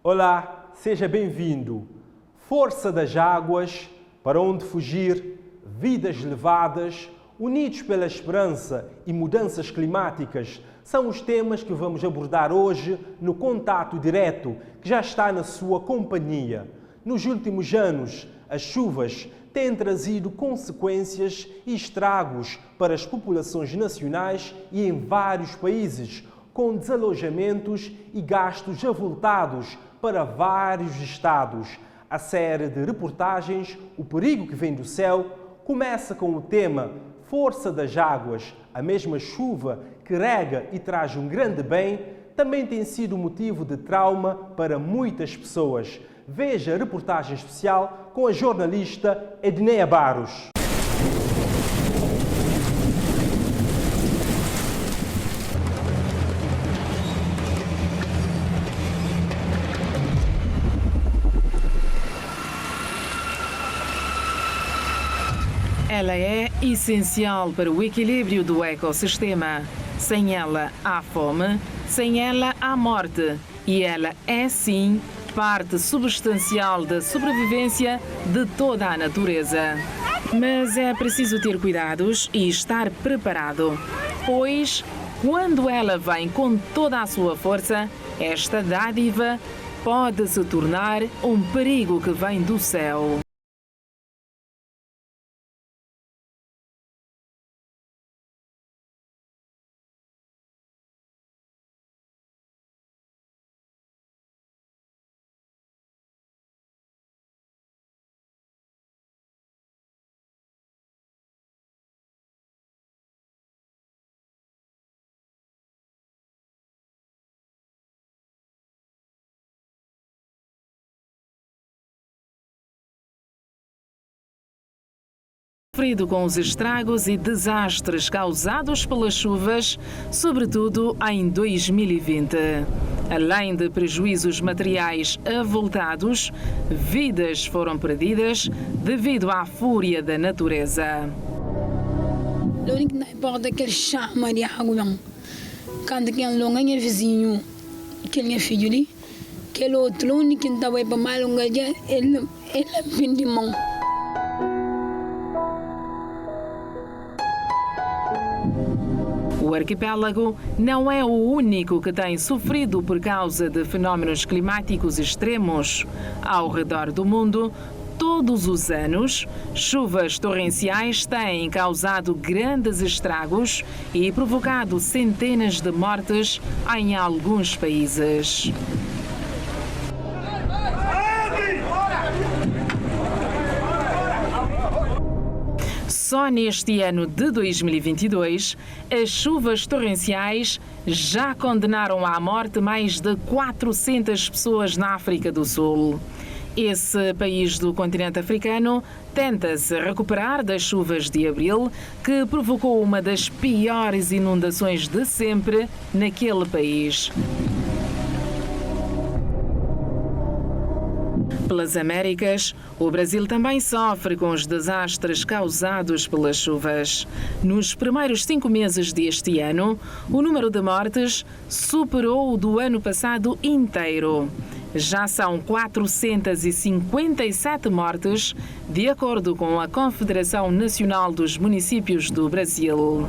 Olá, seja bem-vindo. Força das águas, para onde fugir, vidas levadas, unidos pela esperança e mudanças climáticas são os temas que vamos abordar hoje no Contato Direto, que já está na sua companhia. Nos últimos anos, as chuvas têm trazido consequências e estragos para as populações nacionais e em vários países, com desalojamentos e gastos avultados para vários estados. A série de reportagens O Perigo que Vem do Céu começa com o tema Força das Águas. A mesma chuva que rega e traz um grande bem também tem sido motivo de trauma para muitas pessoas. Veja a reportagem especial com a jornalista Edneia Barros. Ela é essencial para o equilíbrio do ecossistema. Sem ela há fome, sem ela há morte. E ela é, sim, parte substancial da sobrevivência de toda a natureza. Mas é preciso ter cuidados e estar preparado, pois, quando ela vem com toda a sua força, esta dádiva pode se tornar um perigo que vem do céu. Sofrido com os estragos e desastres causados pelas chuvas, sobretudo em 2020. Além de prejuízos materiais avultados, vidas foram perdidas devido à fúria da natureza. A única que importa é aquele chama de água. Quando aquele longa vizinho, aquele filho ali, aquele outro único que estava para mais longa, ele é fim de mão. O arquipélago não é o único que tem sofrido por causa de fenómenos climáticos extremos. Ao redor do mundo, todos os anos, chuvas torrenciais têm causado grandes estragos e provocado centenas de mortes em alguns países. Só neste ano de 2022, as chuvas torrenciais já condenaram à morte mais de 400 pessoas na África do Sul. Esse país do continente africano tenta-se recuperar das chuvas de abril, que provocou uma das piores inundações de sempre naquele país. Pelas Américas, o Brasil também sofre com os desastres causados pelas chuvas. Nos primeiros 5 meses deste ano, o número de mortes superou o do ano passado inteiro. Já são 457 mortes, de acordo com a Confederação Nacional dos Municípios do Brasil.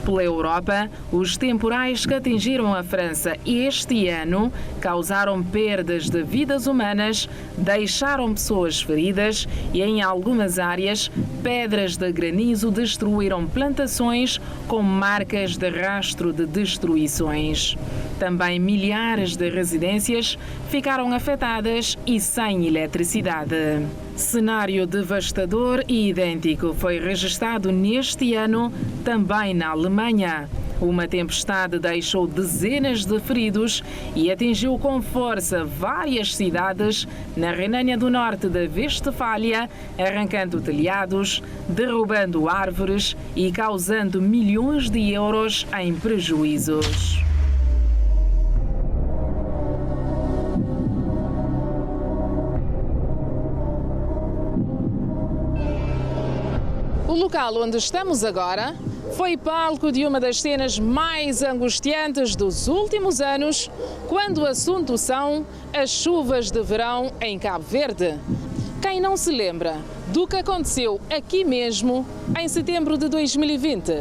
Pela Europa, os temporais que atingiram a França este ano causaram perdas de vidas humanas, deixaram pessoas feridas e, em algumas áreas, pedras de granizo destruíram plantações com marcas de rastro de destruições. Também milhares de residências ficaram afetadas e sem eletricidade. Cenário devastador e idêntico foi registrado neste ano também na Alemanha. Uma tempestade deixou dezenas de feridos e atingiu com força várias cidades na Renânia do Norte da Westfália, arrancando telhados, derrubando árvores e causando milhões de euros em prejuízos. O local onde estamos agora foi palco de uma das cenas mais angustiantes dos últimos anos, quando o assunto são as chuvas de verão em Cabo Verde. Quem não se lembra do que aconteceu aqui mesmo em setembro de 2020?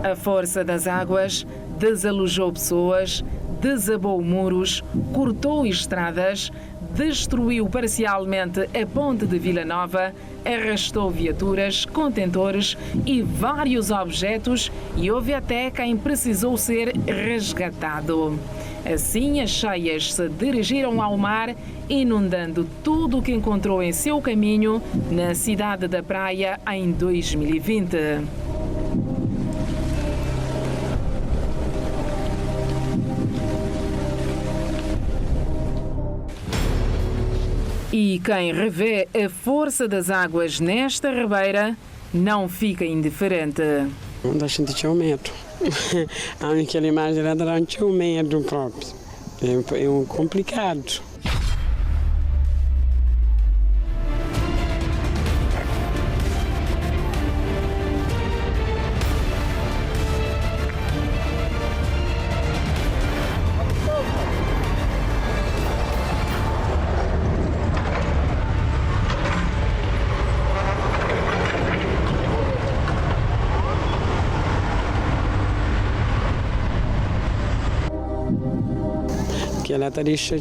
A força das águas desalojou pessoas, desabou muros, cortou estradas, destruiu parcialmente a ponte de Vila Nova, arrastou viaturas, contentores e vários objetos, e houve até quem precisou ser resgatado. Assim, as cheias se dirigiram ao mar, inundando tudo o que encontrou em seu caminho na cidade da Praia em 2020. E quem revê a força das águas nesta ribeira não fica indiferente. A gente tinha medo. Aquela imagem era tinha medo próprio. É complicado. Que ela deixa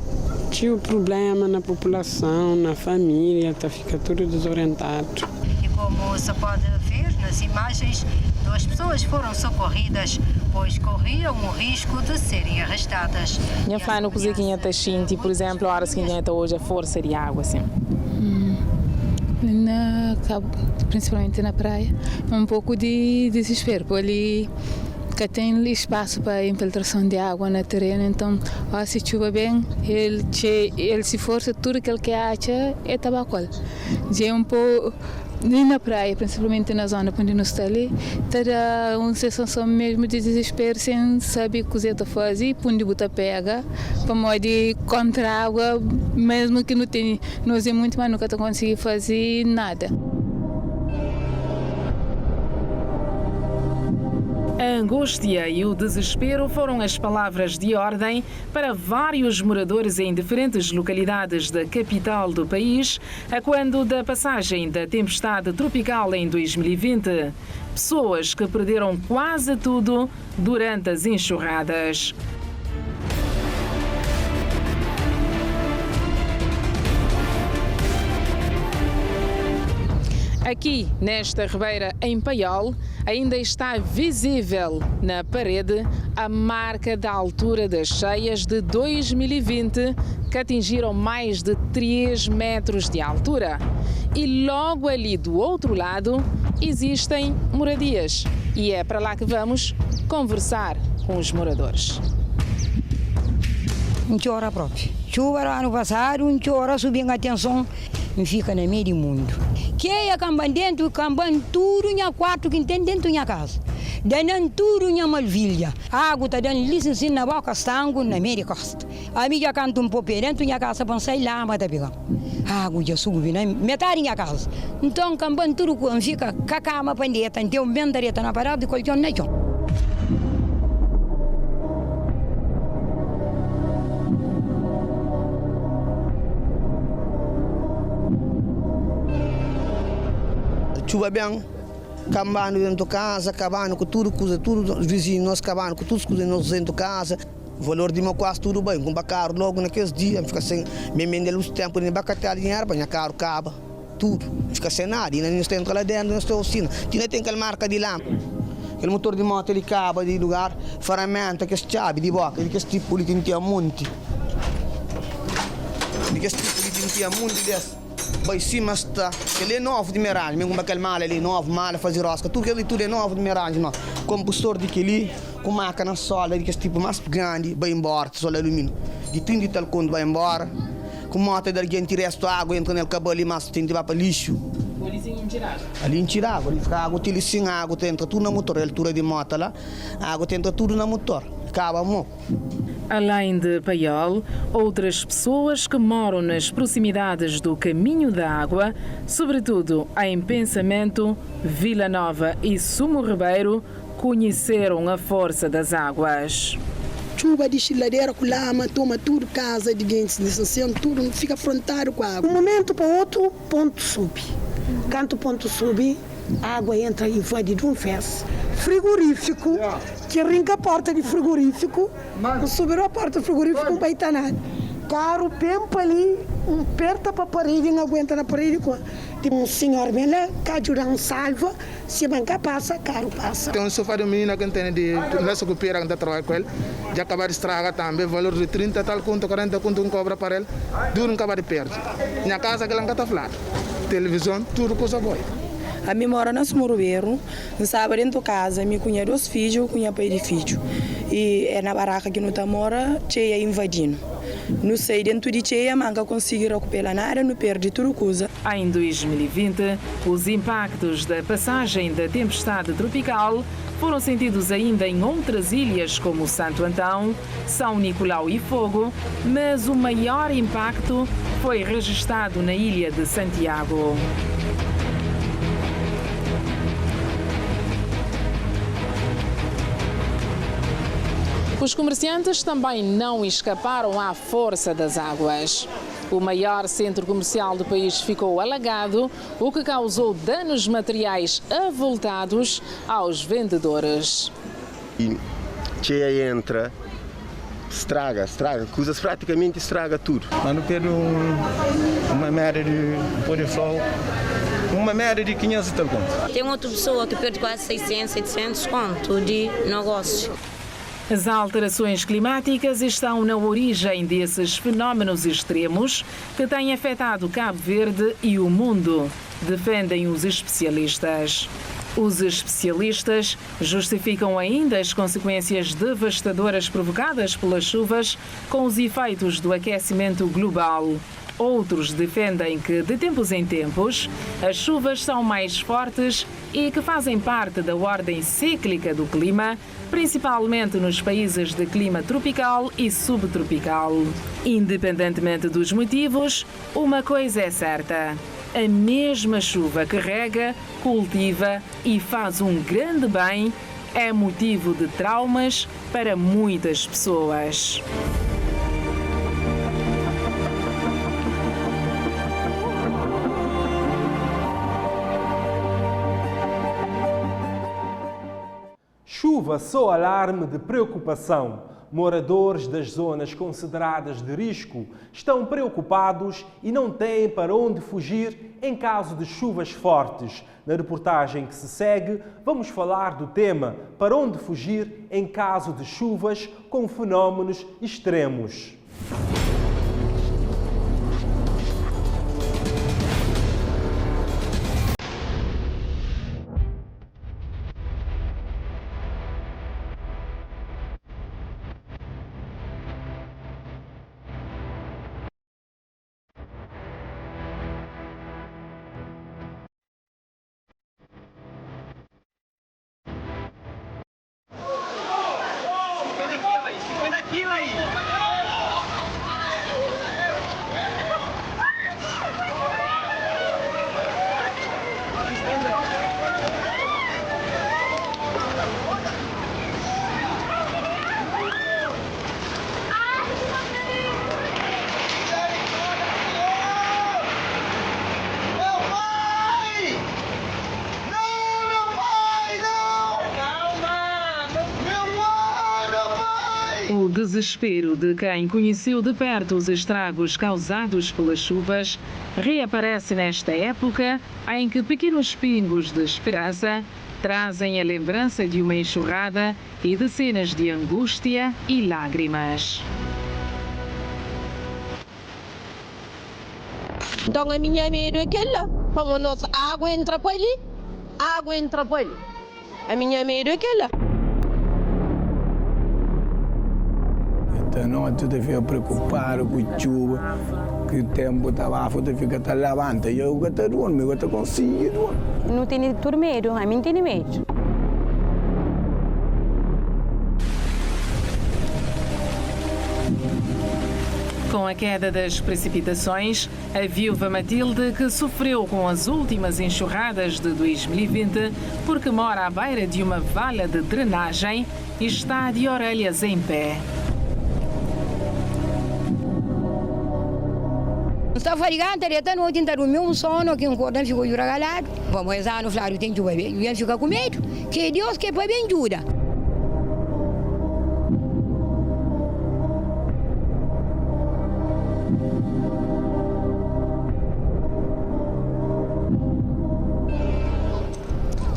tinha problema na população, na família, fica tudo desorientado. E como se pode ver nas imagens, 2 pessoas foram socorridas, pois corriam o risco de serem arrastadas. Minha fã no cozinha está sentindo, por exemplo, a hora que está hoje a força de água assim. Principalmente na praia, um pouco de desespero, porque ali que tem espaço para infiltração de água no terreno, então se chuva bem, ele se força tudo que ele quer acha é tabaco. Já é um pouco na praia, principalmente na zona onde nós estamos ali, terá uma sensação mesmo de desespero, sem saber o que você está fazendo, onde você pega, para modo contra a água, mesmo que não tem, nós é muito, mas nunca está conseguindo fazer nada. A angústia e o desespero foram as palavras de ordem para vários moradores em diferentes localidades da capital do país, a quando da passagem da tempestade tropical em 2020. Pessoas que perderam quase tudo durante as enxurradas. Aqui, nesta ribeira em Paiol, ainda está visível na parede a marca da altura das cheias de 2020, que atingiram mais de 3 metros de altura. E logo ali do outro lado existem moradias. E é para lá que vamos conversar com os moradores. Não tinha hora própria. Chuva ano passado, não tinha hora subindo a tensão, e fica no meio do mundo. Quem é camban dentro, camban tudo em quarto que tem dentro da casa. Daí tudo em malvilha. A água está dando licença na boca, sangue na meia costa. A minha canta um pouco dentro da casa, para sair lá, mas tá pegando. A água já subiu na metade da casa. Então, camban tudo quando fica com a cama pendeta, tem um bendareta na parada de colchão na chão. Chuva bem, acabando dentro de casa, acabando com tudo, os vizinhos, nós acabando com tudo que nós dentro de casa. O valor de meu quase tudo bem, com caro logo naqueles dias, fica sem, me mendel os tempos, nem bacatear dinheiro, para caro acaba, tudo, fica sem nada, e nós temos lá dentro, nós temos oficina, tinha tem aquela marca de lâmpada, aquele motor de moto, ele acaba de lugar, ferramenta, que chave de boca, que tipo de tinha monte, que tipo de tinha monte desse. Vai cima está, ele é novo de miragem, mesmo aquele mal ali, novo, mal, fazer rosca, tudo é novo de miragem, não. Compostor de aquele, com máquina sola, de que tipo mais grande, vai embora, sol alumínio, de 30 e tal quando vai embora, com moto de alguém tira esta água, entra no cabelo e mais tem que ir para lixo, Ali em Tirago, ali fica água, ele sem água, entra tudo na motor, a altura de moto lá, a água entra tudo na motor, acaba mo. Além de Paiol, outras pessoas que moram nas proximidades do Caminho da Água, sobretudo em Pensamento, Vila Nova e Sumo Ribeiro, conheceram a força das águas. Chuva de chiladeira com lama, toma tudo casa de gente, licenciando tudo, fica afrontado com a água. Um momento para outro, ponto sube. Quando o ponto sube, a água entra e invade de um fez. Frigorífico, que arranca a porta de frigorífico, subiu a porta do frigorífico, não vai estar nada. Carro, pempa ali, aperta para a parede, não aguenta na parede. Tem um senhor bem lá, que ajuda um salva, se a banca passa, carro passa. Tem um sofá de menina que tem de nessa copeira que está trabalhando com ele, já acaba de estragar também, valor de 30 tal conto, 40 conto um cobra para ele, duro não acaba de perder. Minha casa que ela não está falando, televisão, tudo coisa boa. A mim mora na Sumurubeiro, não sabe dentro de casa, me conhece 2 filhos, conhece pai de filho. E é na barraca que não está mora, cheia invadindo. Não sei dentro de cheia, mas não consegui recuperar nada, não perde tudo coisa. Em 2020, os impactos da passagem da tempestade tropical foram sentidos ainda em outras ilhas como Santo Antão, São Nicolau e Fogo, mas o maior impacto foi registrado na ilha de Santiago. Os comerciantes também não escaparam à força das águas. O maior centro comercial do país ficou alagado, o que causou danos materiais avultados aos vendedores. E cheia entra, estraga, coisas praticamente estraga tudo. Mas não perde uma média de pôr de sol, uma média de 500 e tal conto. Tem outra pessoa que perde quase 600, 700 conto de negócio. As alterações climáticas estão na origem desses fenómenos extremos que têm afetado Cabo Verde e o mundo, defendem os especialistas. Os especialistas justificam ainda as consequências devastadoras provocadas pelas chuvas com os efeitos do aquecimento global. Outros defendem que, de tempos em tempos, as chuvas são mais fortes e que fazem parte da ordem cíclica do clima, principalmente nos países de clima tropical e subtropical. Independentemente dos motivos, uma coisa é certa: a mesma chuva que rega, cultiva e faz um grande bem é motivo de traumas para muitas pessoas. Chuva só alarme de preocupação. Moradores das zonas consideradas de risco estão preocupados e não têm para onde fugir em caso de chuvas fortes. Na reportagem que se segue, vamos falar do tema para onde fugir em caso de chuvas com fenómenos extremos. O desespero de quem conheceu de perto os estragos causados pelas chuvas reaparece nesta época em que pequenos pingos de esperança trazem a lembrança de uma enxurrada e de cenas de angústia e lágrimas. Então a minha medo é aquela, como nossa água entra por ali, A minha medo é aquela. até nós tu fica preocupado com chuva, que o tempo estava tu fica te levanta e eu até dorme, eu até consigo. Não tem tudo medo, a mim tem medo. Com a queda das precipitações, a viúva Matilde, que sofreu com as últimas enxurradas de 2020 porque mora à beira de uma vala de drenagem, está de orelhas em pé. Está fatigante, ele está noite, está dormindo um sono, que um cordão ficou juragalado. Vamos rezar no Flávio, tem que beber, e ele fica com medo, que Deus que foi bem ajuda.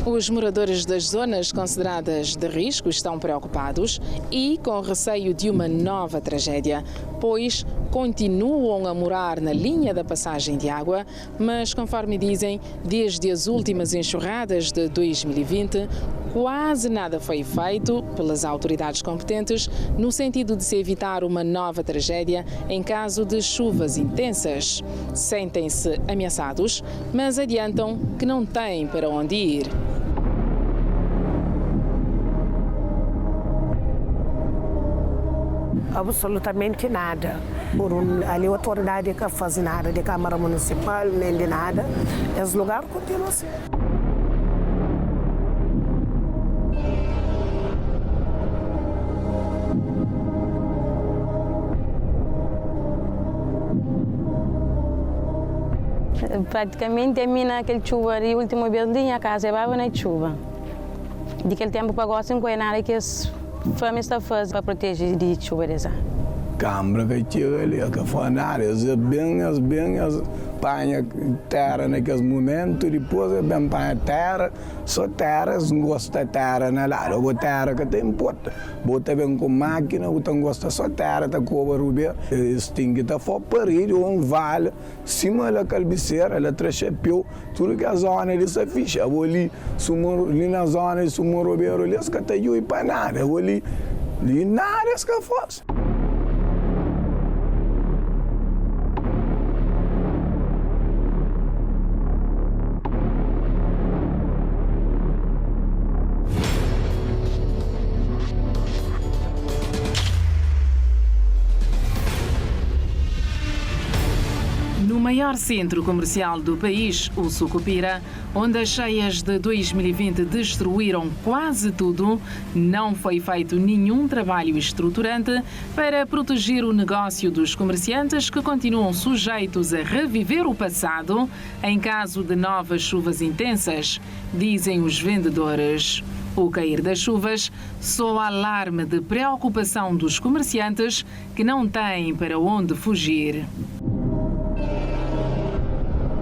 Os moradores das zonas consideradas de risco estão preocupados e com receio de uma nova tragédia, pois continuam a morar na linha da passagem de água, mas, conforme dizem, desde as últimas enxurradas de 2020, quase nada foi feito pelas autoridades competentes no sentido de se evitar uma nova tragédia em caso de chuvas intensas. Sentem-se ameaçados, mas adiantam que não têm para onde ir. Absolutamente nada. Ali a autoridade que faz nada, de Câmara Municipal, nem de nada. Esse lugar continua assim. Praticamente a mim naquele chuva, a última vez a casa estava na chuva. Daquele tempo para agora, não foi nada que as famílias estão fazendo para proteger de chuva dessa. Câmara que chega ali, que faz nada, bem, panha terra naqueles momentos, depois é bem panha terra, só terra, não gosta de terra na lá, ou terra que tem importa. Bota bem com máquina, ou não gosta só terra, tá com o ruber, esse tem que estar fora parede, ou vale, cima da calbiceira, ela trechepeu, tudo que a zona ali se ficha, ali na zona de sumo ruber, ali as que tá aí para nada, ali nada as que faz. No maior centro comercial do país, o Sucupira, onde as cheias de 2020 destruíram quase tudo, não foi feito nenhum trabalho estruturante para proteger o negócio dos comerciantes que continuam sujeitos a reviver o passado em caso de novas chuvas intensas, dizem os vendedores. O cair das chuvas soa alarme de preocupação dos comerciantes que não têm para onde fugir.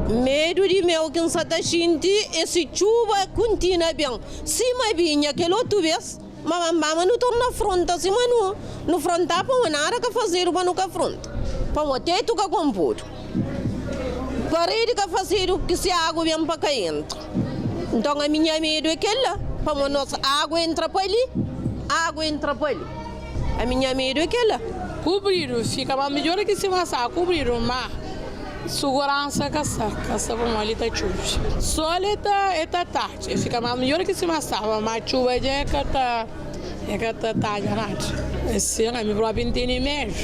Medo de meu que não está sentindo, esse chuva continua bem. Se mais vinha aquele outro vez, mas não estou na fronte, assim, mas no fronte para nada que fazer, mas nunca fronte. Para o teto que compor. Parede que fazer o que se a água vem para cá entra. Então a minha medo é aquela, para nossa água entra para ali, A minha medo é aquela. Cobrir, fica melhor que se passar, cobrir o mar. Segurança caça vamos ali tá chuva. Só ele tá tarde, fica mais melhor que se passava, mas chuva é que tá nada. Esse ano me próprio entendimento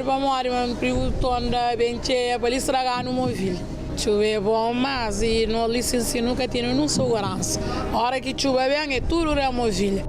para morrer, mas preguntando bem cheia para estragar no móvel. Chuva é bom, mas e não licença nunca tem nenhuma segurança. A hora que chuva vem é tudo removível.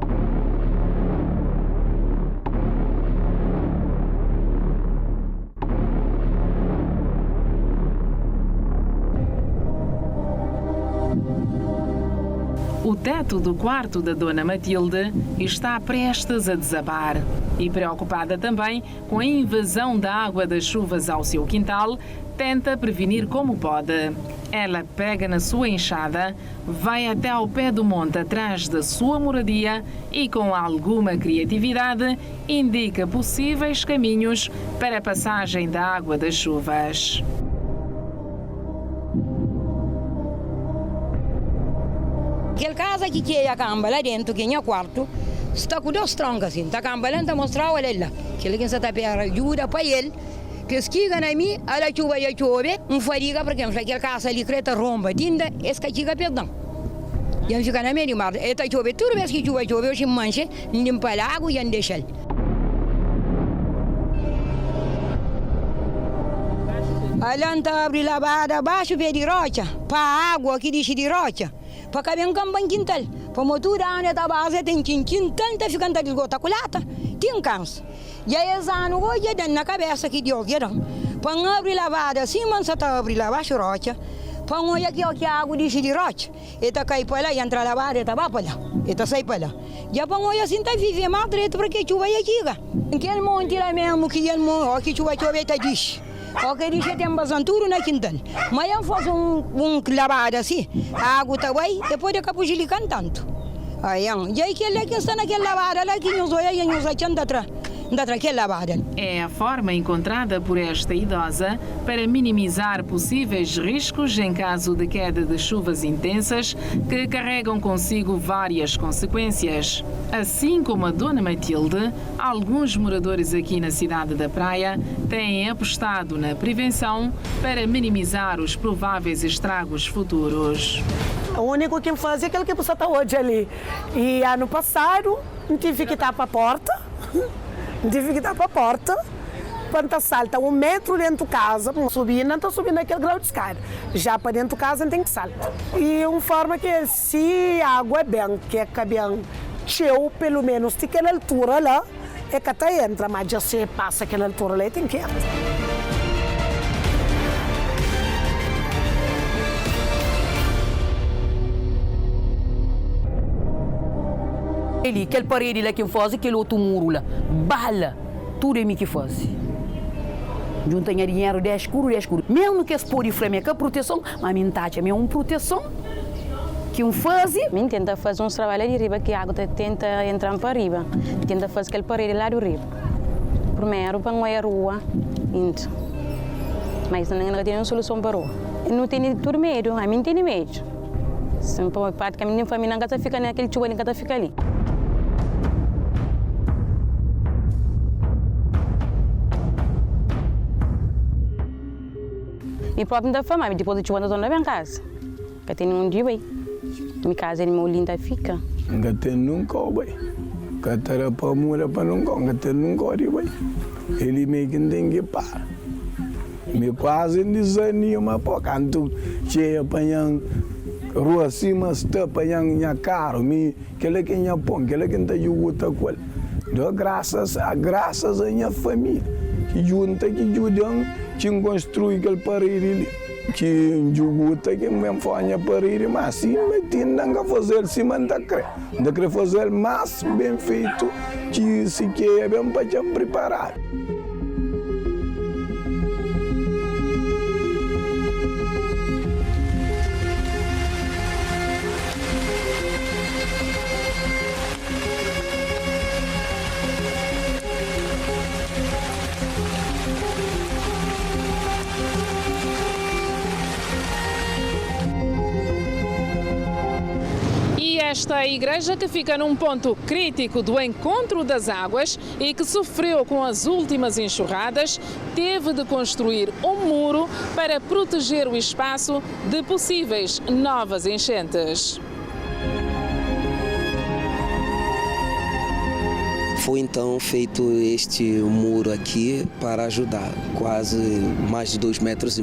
O teto do quarto da Dona Matilde está prestes a desabar e, preocupada também com a invasão da água das chuvas ao seu quintal, tenta prevenir como pode. Ela pega na sua enxada, vai até ao pé do monte atrás da sua moradia e, com alguma criatividade, indica possíveis caminhos para a passagem da água das chuvas. Aquela casa que tinha a cama lá dentro, que tinha quarto, está com dois troncos assim, está cambalando a mostrar o ele lá. Que ele que está pegando ajuda para ele. Que esquiga na mim, ela chuva e chove, fadiga porque aquela casa ali creta romba, tinda, escachiga perdão. E eu fico na minha mar, eta chove, tudo vez que chove, eu se manche, limpa a água e deixa. A lanta abre lavada abaixo de rocha, para a água que diz de rocha, para caber um campo em quintal, para motor a da base tem quintal, está ficando de gota colata, tem canso. E aí exano hoje é na cabeça que Deus quer, para abrir lavada, assim mas está abrir abaixo rocha, para olhar que a água diz de rocha, eta cai para lá e entra lavada, eta vai para lá, eta sai para lá. Já para olhar assim está viver mais direito porque chuva é chega. Aquele monte lá mesmo que ele monte, que chuva está diz. Ok, diz que tem bastante na quintal. Mas eu faço lavada assim, a água está aí, depois de capuzili cantando. Aí, e aí que ele que está naquela lavada lá que nos olha e nos achando atrás. É a forma encontrada por esta idosa para minimizar possíveis riscos em caso de queda de chuvas intensas que carregam consigo várias consequências. Assim como a Dona Matilde, alguns moradores aqui na cidade da Praia têm apostado na prevenção para minimizar os prováveis estragos futuros. O único que faz é aquele que você está hoje ali. E ano passado, não tive que estar para a porta. Tive que estar para a porta, quando salta 1 metro dentro de casa, não está subindo aquele grau de escada. Já para dentro de casa tem que saltar. E uma forma que se a água é bem, que é bem cheio, pelo menos de aquela altura lá, é que até entra, mas já se passa aquela altura lá, tem que entrar. Aquele parede lá que faz, aquele outro muro lá, bala, tudo é mim que faz. Junta dinheiro de escuro. Mesmo que se pode frear com proteção, mas minha taxa é uma proteção que faz. Mim tenta fazer uns trabalhos de riba que a água tenta entrar para riba. Tenta fazer aquele parede lá do riba. Primeiro para a rua, mas não tem uma solução para a rua. Não tem tudo medo, a mim tem medo. Sempre parte que a minha família não fica naquele chuva, não fica ali. E próprio da fama, depois de chuva não estou na casa. Que tem dia bem. Minha casa é meu linda fica. Não tem nunca bem. Que terá para mudar para nunca tem nunca bem. Ele meio que tem que parar. Me quase desanima para canto cheia apanhando rua acima está apanhando minha carro, que ele que minha pão, que ele que está jogando com ele. Graças a minha família que junta que ajudam a construir aquele parede que jogota que mesmo faz a parede, mas assim me tinha que fazer cima da querer fazer mais bem feito que se quer bem para preparar. Esta igreja que fica num ponto crítico do encontro das águas e que sofreu com as últimas enxurradas, teve de construir um muro para proteger o espaço de possíveis novas enchentes. Foi então feito este muro aqui para ajudar, quase mais de 2,5 metros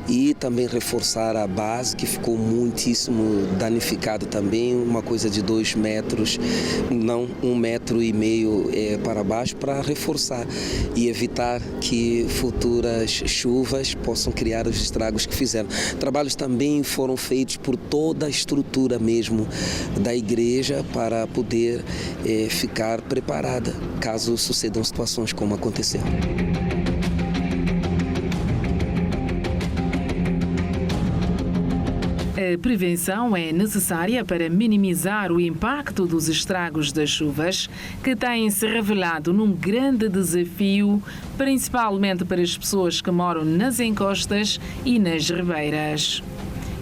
e também reforçar a base que ficou muitíssimo danificada também, uma coisa de 2 metros, não 1,5 metro para baixo, para reforçar e evitar que futuras chuvas possam criar os estragos que fizeram. Trabalhos também foram feitos por toda a estrutura mesmo da igreja para poder ficar preparada caso sucedam situações como aconteceu. A prevenção é necessária para minimizar o impacto dos estragos das chuvas, que têm se revelado num grande desafio, principalmente para as pessoas que moram nas encostas e nas ribeiras.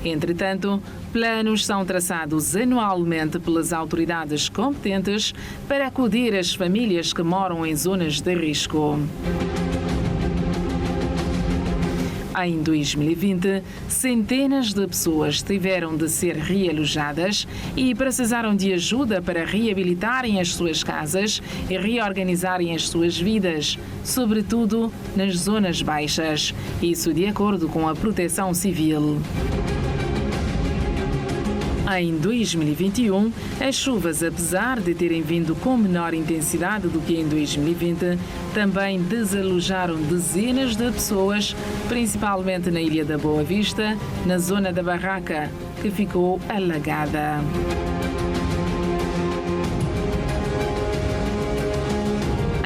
Entretanto, planos são traçados anualmente pelas autoridades competentes para acudir às famílias que moram em zonas de risco. Em 2020, centenas de pessoas tiveram de ser realojadas e precisaram de ajuda para reabilitarem as suas casas e reorganizarem as suas vidas, sobretudo nas zonas baixas. Isso de acordo com a Proteção Civil. Em 2021, as chuvas, apesar de terem vindo com menor intensidade do que em 2020, também desalojaram dezenas de pessoas, principalmente na Ilha da Boa Vista, na zona da Barraca, que ficou alagada.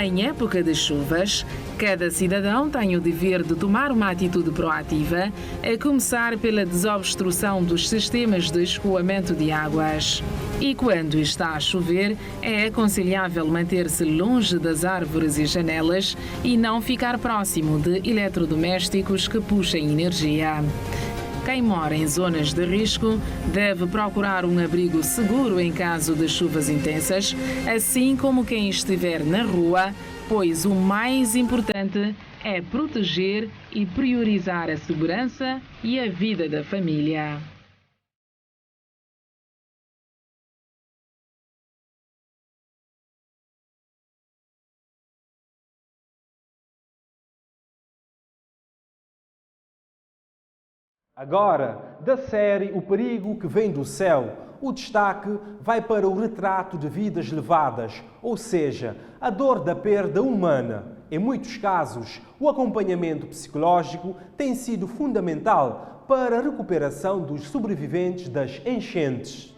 Em época de chuvas, cada cidadão tem o dever de tomar uma atitude proativa, a começar pela desobstrução dos sistemas de escoamento de águas. E quando está a chover, é aconselhável manter-se longe das árvores e janelas e não ficar próximo de eletrodomésticos que puxem energia. Quem mora em zonas de risco deve procurar um abrigo seguro em caso de chuvas intensas, assim como quem estiver na rua, pois o mais importante é proteger e priorizar a segurança e a vida da família. Agora, da série O Perigo que Vem do Céu, o destaque vai para o retrato de vidas levadas, ou seja, a dor da perda humana. Em muitos casos, o acompanhamento psicológico tem sido fundamental para a recuperação dos sobreviventes das enchentes.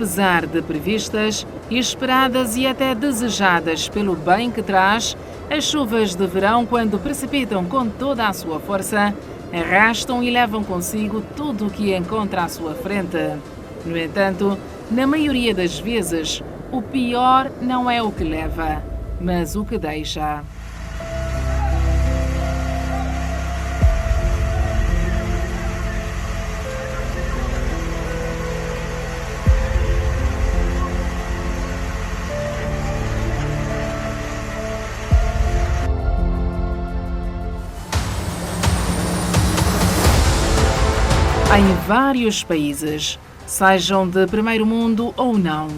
Apesar de previstas, esperadas e até desejadas pelo bem que traz, as chuvas de verão, quando precipitam com toda a sua força, arrastam e levam consigo tudo o que encontra à sua frente. No entanto, na maioria das vezes, o pior não é o que leva, mas o que deixa. Em vários países, sejam de primeiro mundo ou não,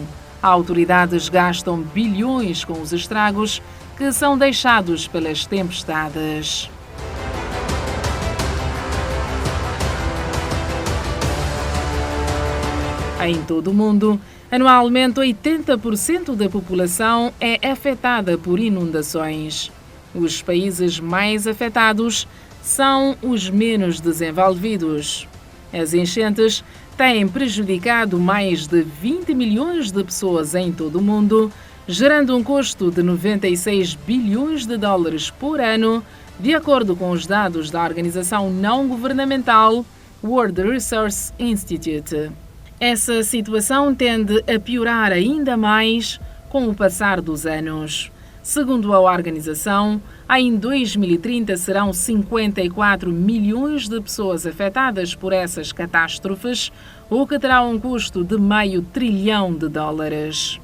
autoridades gastam bilhões com os estragos que são deixados pelas tempestades. Em todo o mundo, anualmente 80% da população é afetada por inundações. Os países mais afetados são os menos desenvolvidos. As enchentes têm prejudicado mais de 20 milhões de pessoas em todo o mundo, gerando um custo de 96 bilhões de dólares por ano, de acordo com os dados da organização não governamental World Resource Institute. Essa situação tende a piorar ainda mais com o passar dos anos. Segundo a organização, em 2030 serão 54 milhões de pessoas afetadas por essas catástrofes, o que terá um custo de meio trilhão de dólares.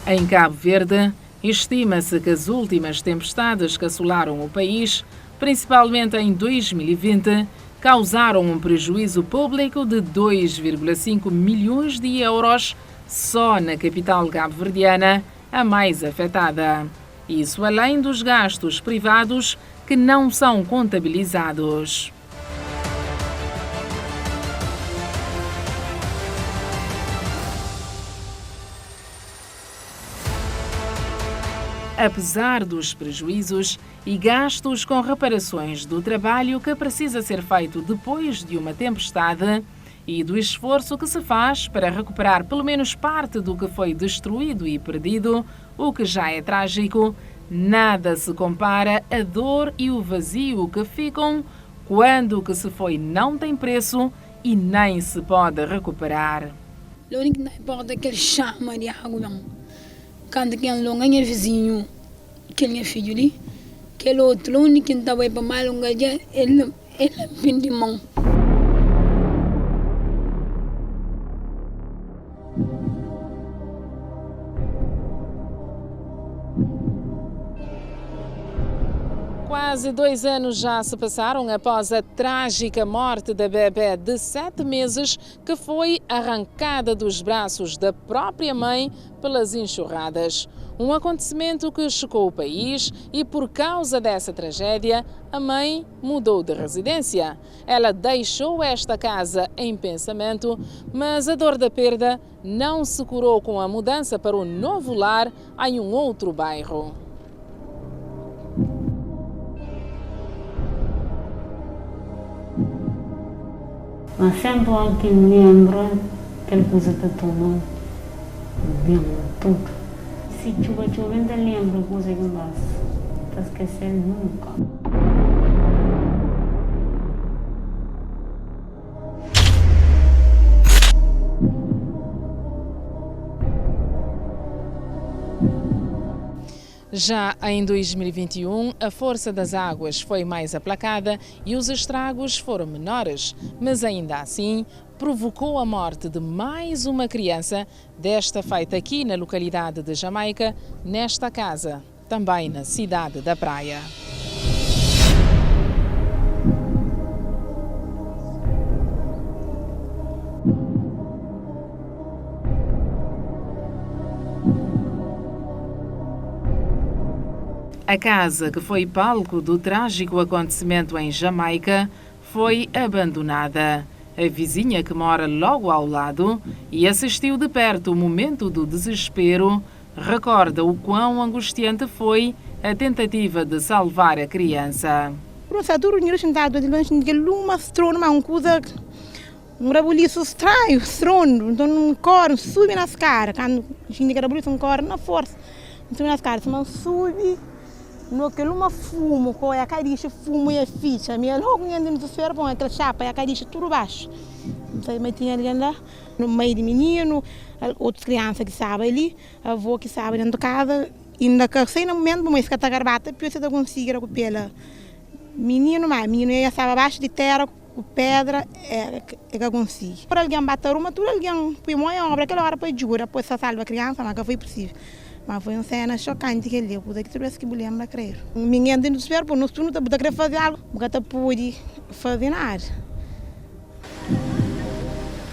Em Cabo Verde, estima-se que as últimas tempestades que assolaram o país, principalmente em 2020, causaram um prejuízo público de 2,5 milhões de euros só na capital cabo-verdiana, a mais afetada. Isso além dos gastos privados que não são contabilizados. Apesar dos prejuízos, e gastos com reparações do trabalho que precisa ser feito depois de uma tempestade e do esforço que se faz para recuperar pelo menos parte do que foi destruído e perdido, o que já é trágico, nada se compara à dor e o vazio que ficam quando o que se foi não tem preço e nem se pode recuperar. O único que importa é aquele chama de água. Quando quem longa é vizinho, aquele filho ali, aquele outro, o único que estava aí para mais longa, ele é fim de mão. Quase 2 anos já se passaram após a trágica morte da bebê de 7 meses que foi arrancada dos braços da própria mãe pelas enxurradas. Um acontecimento que chocou o país e, por causa dessa tragédia, a mãe mudou de residência. Ela deixou esta casa em pensamento, mas a dor da perda não se curou com a mudança para um novo lar em um outro bairro. Mas sempre que me lembro aquela coisa que tomou, tudo. Se chuva, ainda lembro a coisa que eu faço. Está esquecendo nunca. Já em 2021, a força das águas foi mais aplacada e os estragos foram menores, mas ainda assim provocou a morte de mais uma criança, desta feita aqui na localidade de Jamaica, nesta casa, também na cidade da Praia. A casa, que foi palco do trágico acontecimento em Jamaica, foi abandonada. A vizinha, que mora logo ao lado e assistiu de perto o momento do desespero, recorda o quão angustiante foi a tentativa de salvar a criança. Um rebuliço estranho, estrondo, então um coro sube nas caras, quando a gente rebuliço um coro na força, sube nas caras, mas sube. No que uma fumo, com a caixa fumo e a ficha, minha logo ainda não se espera com aquela chapa e a caixa tudo baixo. Então eu tinha ali lá, no meio de menino, outras crianças que estavam ali, a avó que estava dentro de casa, ainda que sem no momento, mas que está garbata, porque você conseguir recuperar. Menino, mas menino já estava abaixo de terra, com pedra, é que consegui. Por alguém bater uma, tudo alguém foi uma obra, aquela hora foi jura, depois só salva a criança, mas que foi possível. Mas foi uma cena chocante que ele deu, que tivesse que mulher não crer. Ninguém tem desespero, porque nós não estamos a fazer algo, porque não pude fazer nada.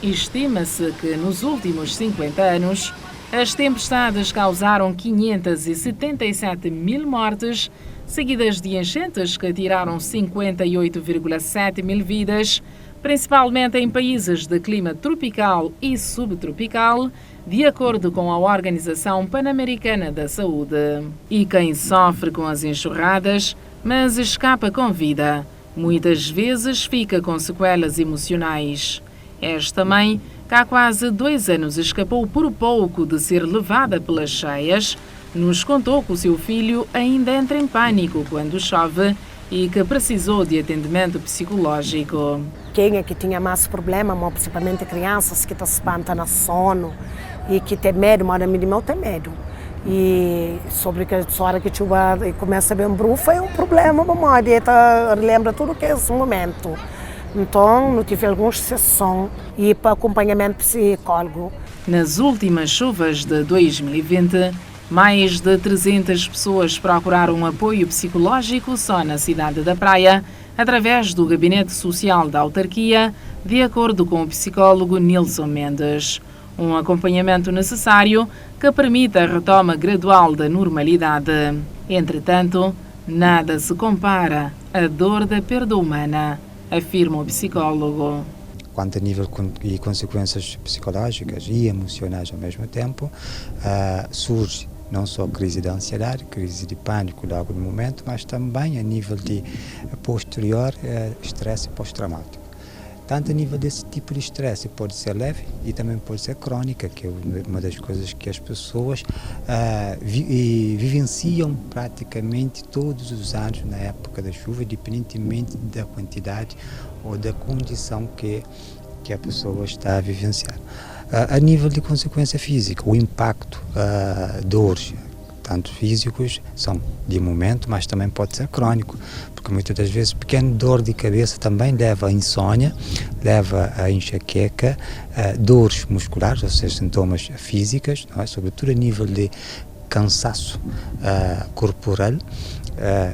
Estima-se que nos últimos 50 anos, as tempestades causaram 577 mil mortes, seguidas de enchentes que tiraram 58,7 mil vidas, principalmente em países de clima tropical e subtropical, de acordo com a Organização Pan-Americana da Saúde. E quem sofre com as enxurradas, mas escapa com vida, muitas vezes fica com sequelas emocionais. Esta mãe, que há quase 2 anos escapou por pouco de ser levada pelas cheias, nos contou que o seu filho ainda entra em pânico quando chove e que precisou de atendimento psicológico. Quem é que tinha mais problema, principalmente crianças que se espantam no sono e que tem medo, mas mínimo tem medo. E sobre que a hora que chuva e começa a ver um bruxo, é um problema, mas lembra tudo que é esse momento. Então, não tive algumas sessões e para acompanhamento psicólogo. Nas últimas chuvas de 2020, mais de 300 pessoas procuraram apoio psicológico só na cidade da Praia, através do Gabinete Social da Autarquia, de acordo com o psicólogo Nilson Mendes. Um acompanhamento necessário que permite a retoma gradual da normalidade. Entretanto, nada se compara à dor da perda humana, afirma o psicólogo. Quanto a nível e consequências psicológicas e emocionais ao mesmo tempo, surge não só crise de ansiedade, crise de pânico logo no momento, mas também a nível de posterior estresse pós-traumático. Tanto a nível desse tipo de estresse pode ser leve e também pode ser crônica, que é uma das coisas que as pessoas vivenciam praticamente todos os anos na época da chuva, independentemente da quantidade ou da condição que a pessoa está a vivenciar. A nível de consequência física, o impacto, dores, tanto físicos, são de momento, mas também pode ser crônico, porque muitas das vezes pequena dor de cabeça também leva a insônia, leva a enxaqueca, dores musculares, ou seja, sintomas físicos, não é? Sobretudo a nível de cansaço corporal,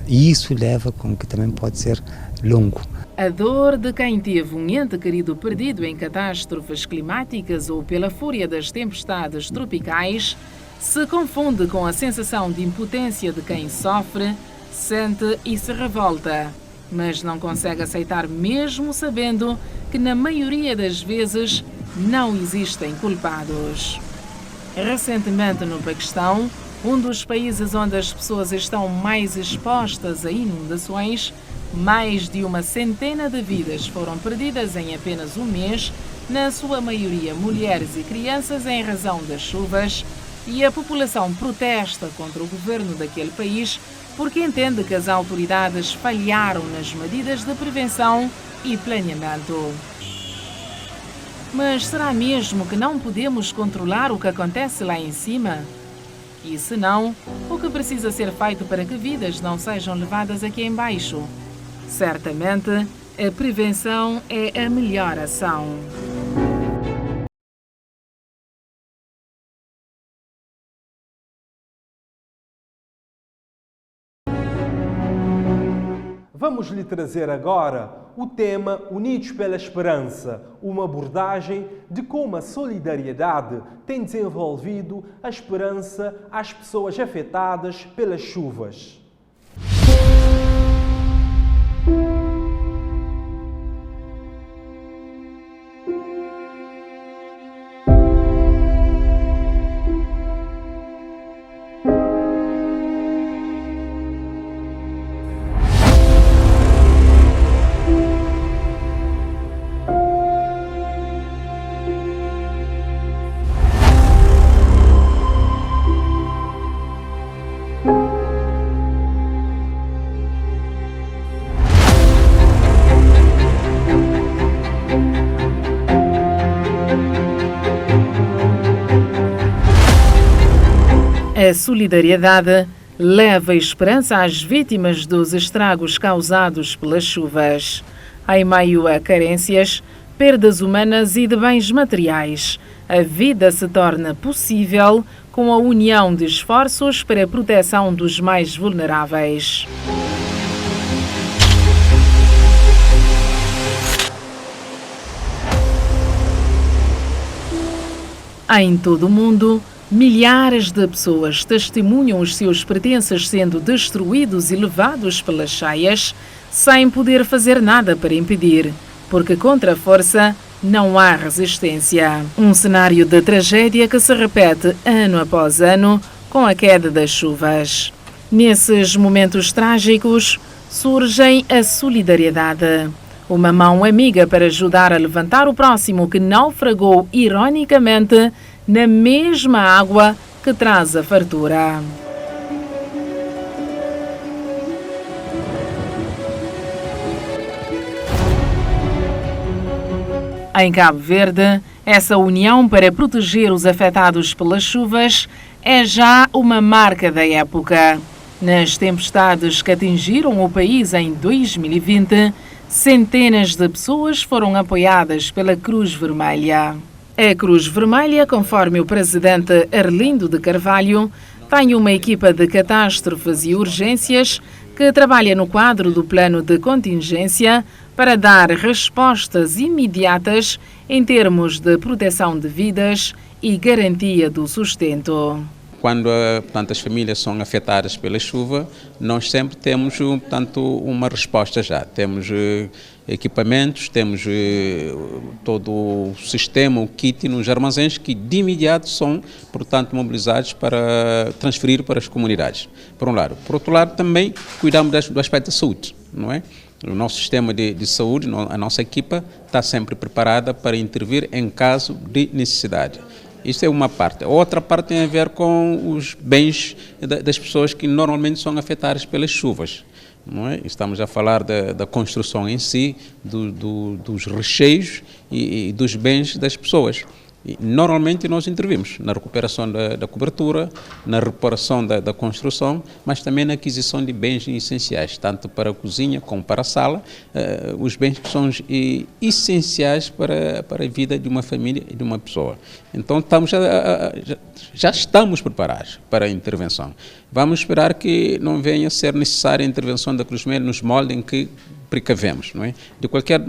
e isso leva com que também pode ser longo. A dor de quem teve um ente querido perdido em catástrofes climáticas ou pela fúria das tempestades tropicais se confunde com a sensação de impotência de quem sofre, sente e se revolta, mas não consegue aceitar mesmo sabendo que na maioria das vezes não existem culpados. Recentemente no Paquistão, um dos países onde as pessoas estão mais expostas a inundações, mais de 100 de vidas foram perdidas em apenas um mês, na sua maioria mulheres e crianças em razão das chuvas, e a população protesta contra o governo daquele país porque entende que as autoridades falharam nas medidas de prevenção e planeamento. Mas será mesmo que não podemos controlar o que acontece lá em cima? E se não, o que precisa ser feito para que vidas não sejam levadas aqui em baixo? Certamente, a prevenção é a melhor ação. Vamos lhe trazer agora o tema Unidos pela Esperança, uma abordagem de como a solidariedade tem desenvolvido a esperança às pessoas afetadas pelas chuvas. A solidariedade leva esperança às vítimas dos estragos causados pelas chuvas. Em meio a carências, perdas humanas e de bens materiais, a vida se torna possível com a união de esforços para a proteção dos mais vulneráveis. Em todo o mundo, milhares de pessoas testemunham os seus pertences sendo destruídos e levados pelas cheias, sem poder fazer nada para impedir, porque contra a força não há resistência. Um cenário de tragédia que se repete ano após ano com a queda das chuvas. Nesses momentos trágicos, surge a solidariedade. Uma mão amiga para ajudar a levantar o próximo que naufragou ironicamente na mesma água que traz a fartura. Em Cabo Verde, essa união para proteger os afetados pelas chuvas é já uma marca da época. Nas tempestades que atingiram o país em 2020, centenas de pessoas foram apoiadas pela Cruz Vermelha. A Cruz Vermelha, conforme o presidente Arlindo de Carvalho, tem uma equipa de catástrofes e urgências que trabalha no quadro do plano de contingência para dar respostas imediatas em termos de proteção de vidas e garantia do sustento. Quando as famílias são afetadas pela chuva, nós sempre temos uma resposta já. Temos equipamentos, temos todo o sistema, o kit nos armazéns que de imediato são, portanto, mobilizados para transferir para as comunidades, por um lado. Por outro lado, também cuidamos do aspecto da saúde, não é? O nosso sistema de saúde, a nossa equipa está sempre preparada para intervir em caso de necessidade. Isto é uma parte. A outra parte tem a ver com os bens das pessoas que normalmente são afetadas pelas chuvas. Não é? Estamos a falar da construção em si, dos recheios e dos bens das pessoas. E normalmente nós intervimos na recuperação da cobertura, na reparação da construção, mas também na aquisição de bens essenciais, tanto para a cozinha como para a sala, os bens que são essenciais para a vida de uma família e de uma pessoa. Então já estamos preparados para a intervenção. Vamos esperar que não venha a ser necessária a intervenção da Cruz Vermelha nos moldes em que precavemos, não é? De qualquer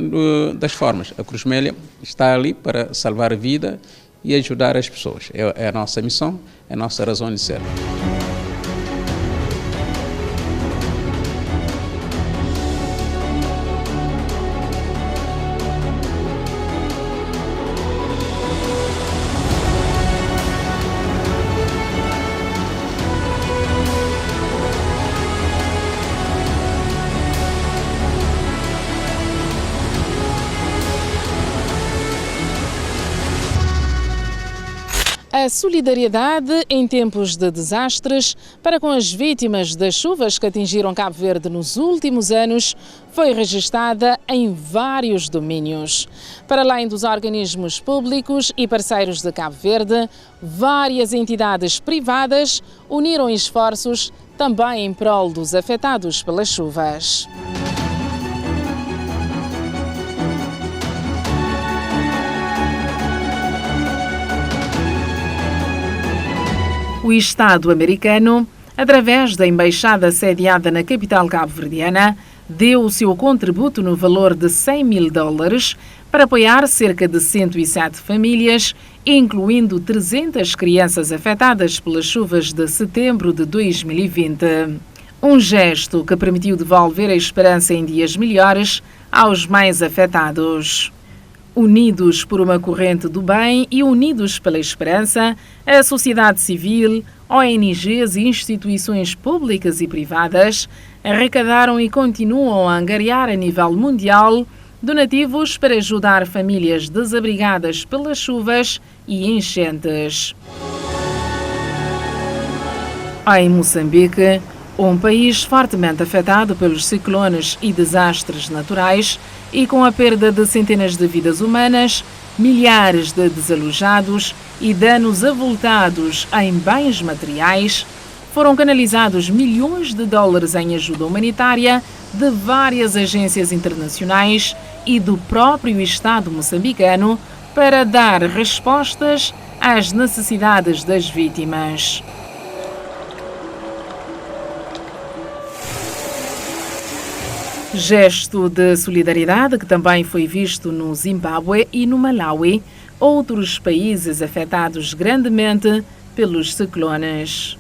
das formas, a Cruz Vermelha está ali para salvar a vida e ajudar as pessoas. É a nossa missão, é a nossa razão de ser. A solidariedade em tempos de desastres para com as vítimas das chuvas que atingiram Cabo Verde nos últimos anos foi registada em vários domínios. Para além dos organismos públicos e parceiros de Cabo Verde, várias entidades privadas uniram esforços também em prol dos afetados pelas chuvas. O Estado americano, através da embaixada sediada na capital cabo-verdiana, deu o seu contributo no valor de $100 mil para apoiar cerca de 107 famílias, incluindo 300 crianças afetadas pelas chuvas de setembro de 2020. Um gesto que permitiu devolver a esperança em dias melhores aos mais afetados. Unidos por uma corrente do bem e unidos pela esperança, a sociedade civil, ONGs e instituições públicas e privadas arrecadaram e continuam a angariar a nível mundial donativos para ajudar famílias desabrigadas pelas chuvas e enchentes. Em Moçambique, um país fortemente afetado pelos ciclones e desastres naturais e com a perda de centenas de vidas humanas, milhares de desalojados e danos avultados em bens materiais, foram canalizados milhões de dólares em ajuda humanitária de várias agências internacionais e do próprio Estado moçambicano para dar respostas às necessidades das vítimas. Gesto de solidariedade que também foi visto no Zimbábue e no Malawi, outros países afetados grandemente pelos ciclones.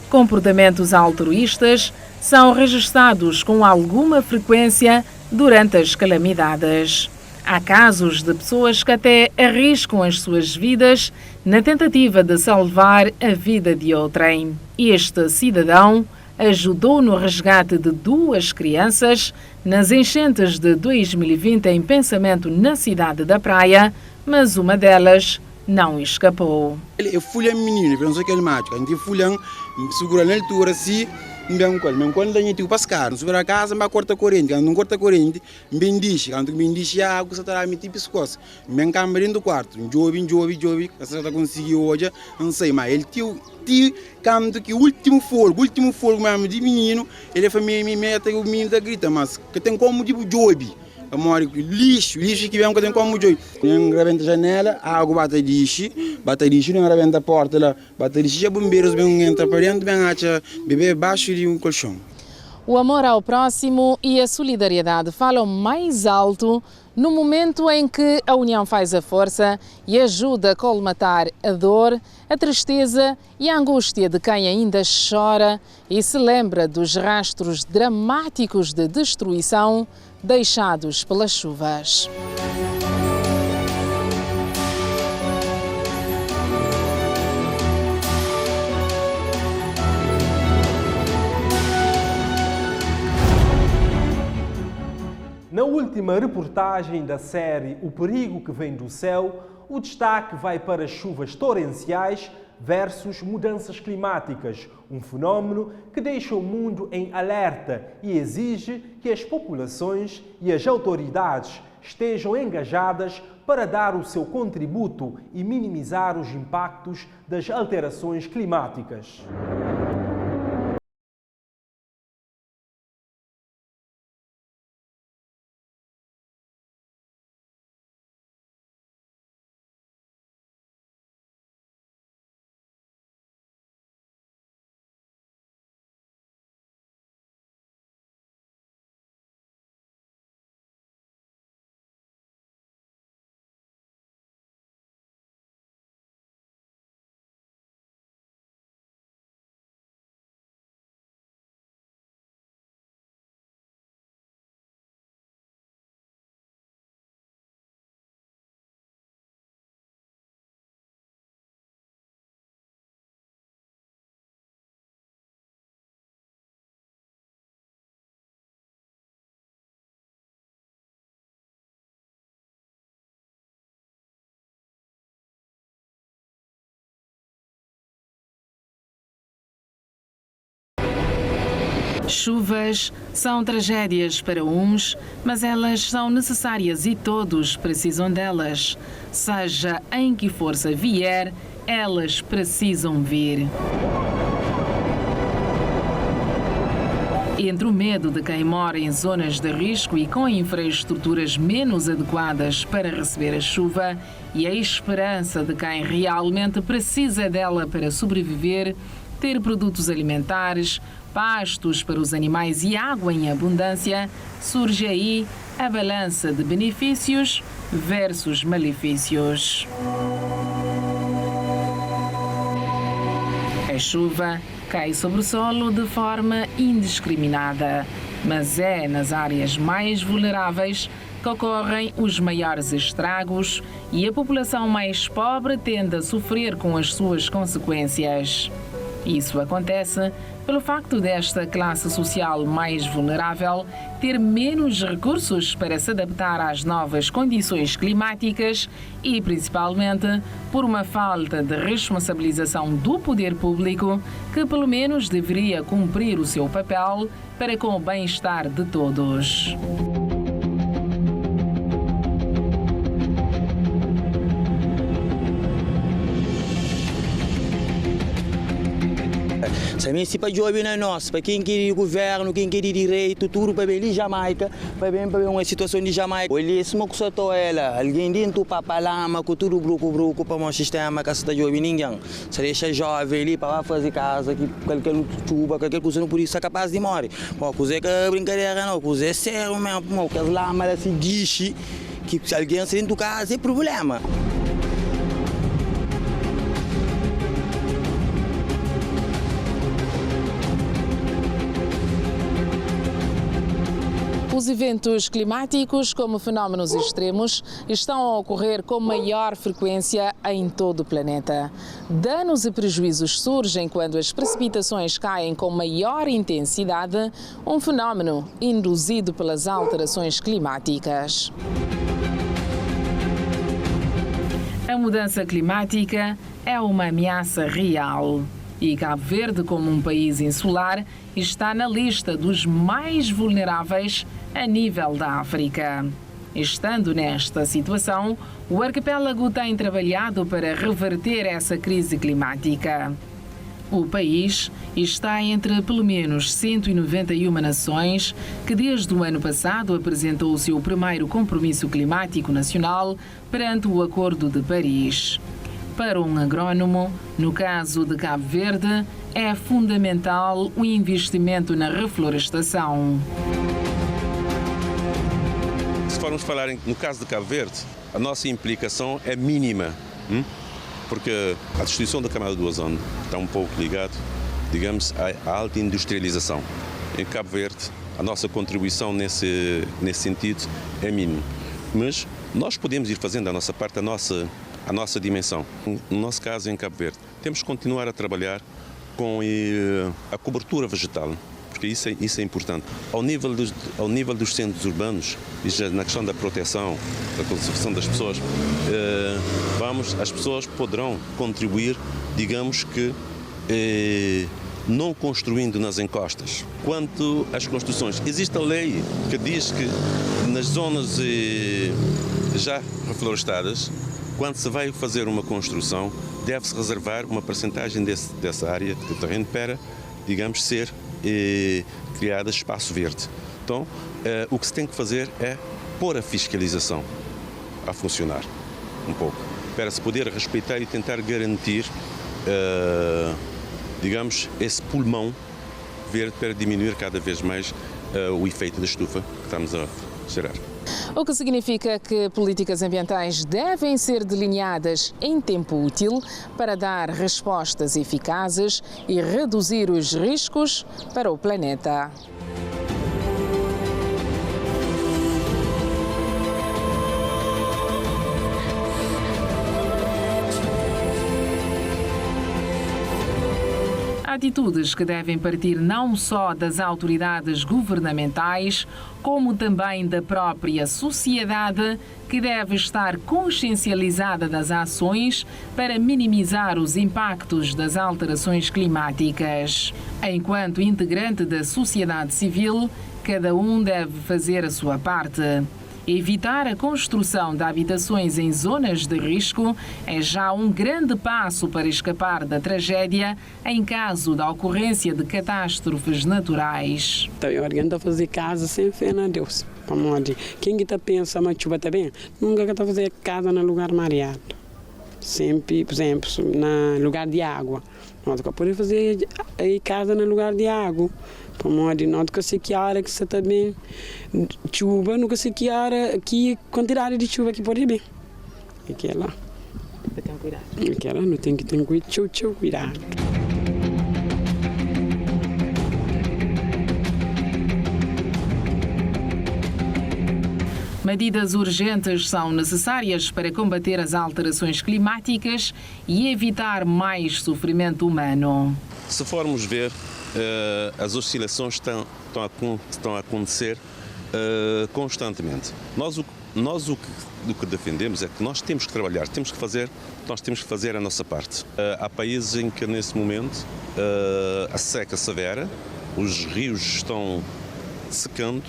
Comportamentos altruístas são registrados com alguma frequência durante as calamidades. Há casos de pessoas que até arriscam as suas vidas na tentativa de salvar a vida de outrem. Este cidadão ajudou no resgate de 2 crianças nas enchentes de 2020 em Pensamento, na cidade da Praia, mas uma delas não escapou. Eu fui menino, eu não sei o que ele mata. A gente fui segura na altura assim, mesmo quando a gente pescar, subir a casa, mas corta corrente, quando não corta corrente, bendice, quando bendice a água, você está me tipo pescoço, me câmera do quarto, jove, você está conseguindo hoje, não sei, mas ele tinha canto que o último fogo mesmo de menino, ele foi me meta o menino da grita, mas que tem como tipo jove. Lixo que vem que tem como joio. Não rebenta a janela, a água bate lixo, não rebenta a porta, bate lixo, os bombeiros vêm entrar para dentro, vêm achar bebê baixo de um colchão. O amor ao próximo e a solidariedade falam mais alto no momento em que a união faz a força e ajuda a colmatar a dor, a tristeza e a angústia de quem ainda chora e se lembra dos rastros dramáticos de destruição deixados pelas chuvas. Na última reportagem da série O Perigo que Vem do Céu, o destaque vai para chuvas torrenciais versus mudanças climáticas, um fenómeno que deixa o mundo em alerta e exige que as populações e as autoridades estejam engajadas para dar o seu contributo e minimizar os impactos das alterações climáticas. Chuvas são tragédias para uns, mas elas são necessárias e todos precisam delas. Seja em que força vier, elas precisam vir. Entre o medo de quem mora em zonas de risco e com infraestruturas menos adequadas para receber a chuva e a esperança de quem realmente precisa dela para sobreviver, ter produtos alimentares, pastos para os animais e água em abundância, surge aí a balança de benefícios versus malefícios. A chuva cai sobre o solo de forma indiscriminada, mas é nas áreas mais vulneráveis que ocorrem os maiores estragos e a população mais pobre tende a sofrer com as suas consequências. Isso acontece pelo facto desta classe social mais vulnerável ter menos recursos para se adaptar às novas condições climáticas e, principalmente, por uma falta de responsabilização do poder público, que pelo menos deveria cumprir o seu papel para com o bem-estar de todos. Também se para jovem na nossa, para quem quer governo, quem quer direito, tudo para ver Jamaica, para ver uma situação de Jamaica. Olha, isso não custa ela, alguém dentro para palama, com tudo bruco para um sistema que está jovem ninguém. Se deixa jovem ali para fazer casa, que qualquer chuva, qualquer coisa não por isso é capaz de morrer. Bom, coisa é que brincadeira não, coisa é sério mesmo, que as lamas se guiche, que se alguém se dentro de casa é problema. Os eventos climáticos, como fenómenos extremos, estão a ocorrer com maior frequência em todo o planeta. Danos e prejuízos surgem quando as precipitações caem com maior intensidade, um fenómeno induzido pelas alterações climáticas. A mudança climática é uma ameaça real. E Cabo Verde, como um país insular, está na lista dos mais vulneráveis a nível da África. Estando nesta situação, o arquipélago tem trabalhado para reverter essa crise climática. O país está entre pelo menos 191 nações que desde o ano passado apresentou o seu primeiro compromisso climático nacional perante o Acordo de Paris. Para um agrônomo, no caso de Cabo Verde, é fundamental o investimento na reflorestação. Se formos falar no caso de Cabo Verde, a nossa implicação é mínima, porque a destruição da camada do ozono está um pouco ligado, digamos, à alta industrialização. Em Cabo Verde, a nossa contribuição nesse sentido é mínima. Mas nós podemos ir fazendo a nossa parte, a nossa dimensão. No nosso caso, em Cabo Verde, temos que continuar a trabalhar com a cobertura vegetal, porque isso é importante. Ao nível dos centros urbanos, e já na questão da proteção, da conservação das pessoas, as pessoas poderão contribuir, digamos que, não construindo nas encostas. Quanto às construções, existe a lei que diz que nas zonas já reflorestadas, quando se vai fazer uma construção, deve-se reservar uma percentagem dessa área do terreno para, digamos, ser criada espaço verde. Então, o que se tem que fazer é pôr a fiscalização a funcionar um pouco, para se poder respeitar e tentar garantir, digamos, esse pulmão verde para diminuir cada vez mais o efeito da estufa que estamos a gerar. O que significa que políticas ambientais devem ser delineadas em tempo útil para dar respostas eficazes e reduzir os riscos para o planeta. Atitudes que devem partir não só das autoridades governamentais, como também da própria sociedade, que deve estar consciencializada das ações para minimizar os impactos das alterações climáticas. Enquanto integrante da sociedade civil, cada um deve fazer a sua parte. Evitar a construção de habitações em zonas de risco é já um grande passo para escapar da tragédia em caso da ocorrência de catástrofes naturais. Eu oriento fazer casa sem fé na Deus. Quem está pensando que a chuva está bem, nunca está fazer casa no lugar mareado. Sempre, por exemplo, no lugar de água. Nós podemos fazer casa no lugar de água. Não sei que hora que você está bem, chuva, não sei que hora, que quantidade de chuva que pode bem. Aquela. Tem cuidado. Aquela não tem que ter cuidado. Medidas urgentes são necessárias para combater as alterações climáticas e evitar mais sofrimento humano. Se formos ver, as oscilações estão a acontecer constantemente. Nós o que defendemos é que nós temos que trabalhar, nós temos que fazer a nossa parte. Há países em que, nesse momento, a seca severa, os rios estão secando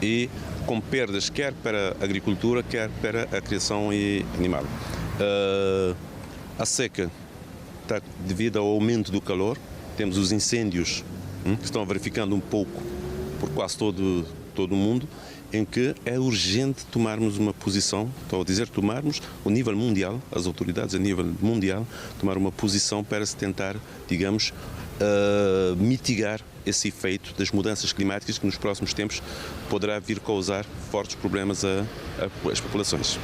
e com perdas quer para a agricultura, quer para a criação animal. A seca está devido ao aumento do calor. Temos os incêndios que estão verificando um pouco por quase todo o mundo, em que é urgente tomarmos uma posição, estou a dizer tomarmos, ao nível mundial, as autoridades a nível mundial, tomar uma posição para se tentar, digamos, mitigar esse efeito das mudanças climáticas que nos próximos tempos poderá vir causar fortes problemas às populações.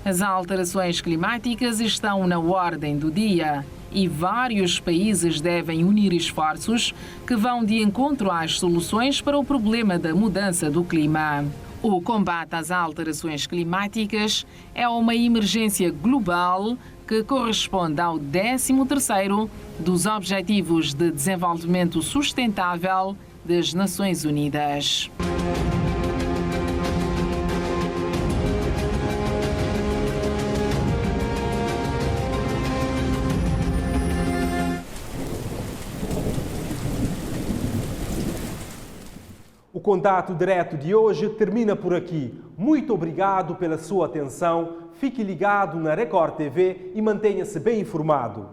As alterações climáticas estão na ordem do dia e vários países devem unir esforços que vão de encontro às soluções para o problema da mudança do clima. O combate às alterações climáticas é uma emergência global que corresponde ao 13º dos Objetivos de Desenvolvimento Sustentável das Nações Unidas. O contato direto de hoje termina por aqui. Muito obrigado pela sua atenção. Fique ligado na Record TV e mantenha-se bem informado.